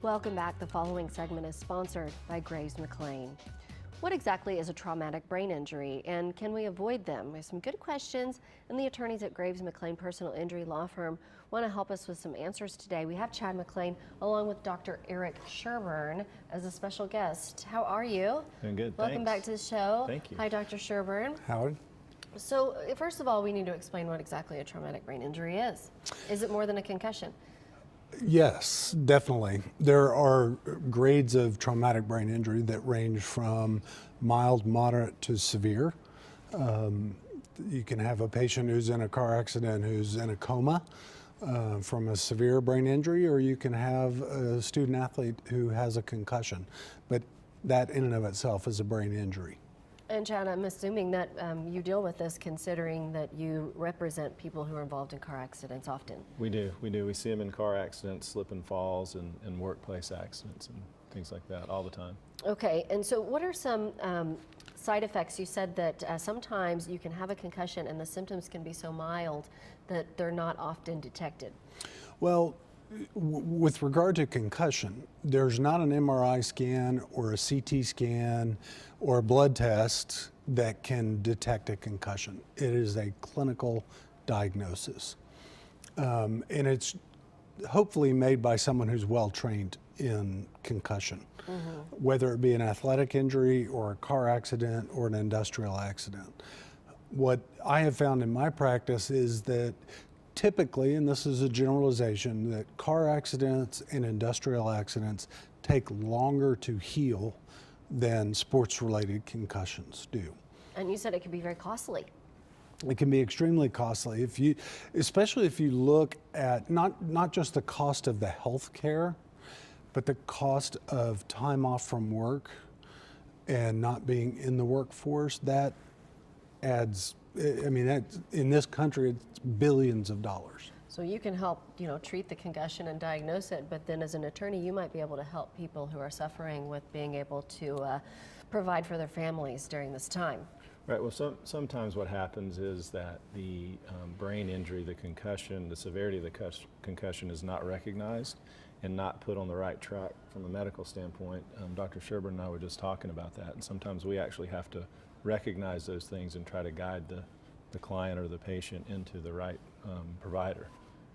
Welcome back. The following segment is sponsored by Graves McLain. What exactly is a traumatic brain injury, and can we avoid them? We have some good questions, and the attorneys at Graves McLain Personal Injury Law Firm want to help us with some answers today. We have Chad McLean along with Dr. Eric Sherburn as a special guest. How are you? Doing good, Welcome back to the show. Thank you. Hi, Dr. Sherburn. Howard. So, first of all, we need to explain what exactly a traumatic brain injury is. Is it more than a concussion? Yes, definitely. There are grades of traumatic brain injury that range from mild, moderate to severe. You can have a patient who's in a car accident who's in a coma from a severe brain injury, or you can have a student athlete who has a concussion. But that in and of itself is a brain injury. And Chad, I'm assuming that you deal with this considering that you represent people who are involved in car accidents often. We do. We see them in car accidents, slip and falls, and workplace accidents and things like that all the time. Okay, and so what are some side effects? You said that sometimes you can have a concussion and the symptoms can be so mild that they're not often detected. Well, with regard to concussion, there's not an MRI scan or a CT scan or a blood test that can detect a concussion. It is a clinical diagnosis. And it's hopefully made by someone who's well trained in concussion, whether it be an athletic injury or a car accident or an industrial accident. What I have found in my practice is that typically, and this is a generalization, that car accidents and industrial accidents take longer to heal than sports-related concussions do. And you said it could be very costly. It can be extremely costly, especially if you look at not just the cost of the health care, but the cost of time off from work and not being in the workforce. That adds, I mean, that, in this country, it's billions of dollars. So you can help, treat the concussion and diagnose it, but then as an attorney, you might be able to help people who are suffering with being able to provide for their families during this time. Right. Well, sometimes what happens is that the brain injury, the concussion, the severity of the concussion is not recognized and not put on the right track from a medical standpoint. Dr. Sherburn and I were just talking about that, and sometimes we actually have to recognize those things and try to guide the client or the patient into the right provider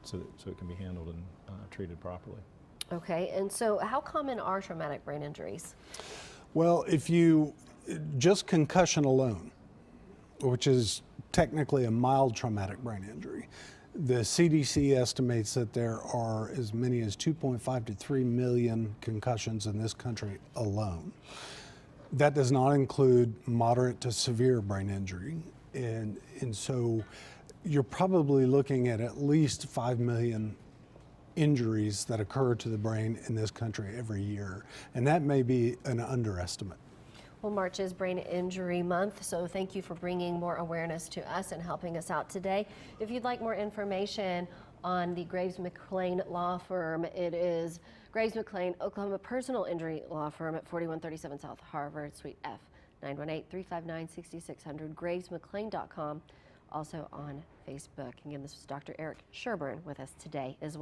so it can be handled and treated properly. Okay, and so how common are traumatic brain injuries? Well, if you just concussion alone, which is technically a mild traumatic brain injury, the CDC estimates that there are as many as 2.5 to 3 million concussions in this country alone. That does not include moderate to severe brain injury. And so you're probably looking at least 5 million injuries that occur to the brain in this country every year. And that may be an underestimate. Well, March is Brain Injury Month, so thank you for bringing more awareness to us and helping us out today. If you'd like more information on the Graves McLain Law Firm, it is Graves McLain, Oklahoma Personal Injury Law Firm at 4137 South Harvard, Suite F, 918-359-6600, gravesmclain.com, also on Facebook. Again, this was Dr. Eric Sherburn with us today as well.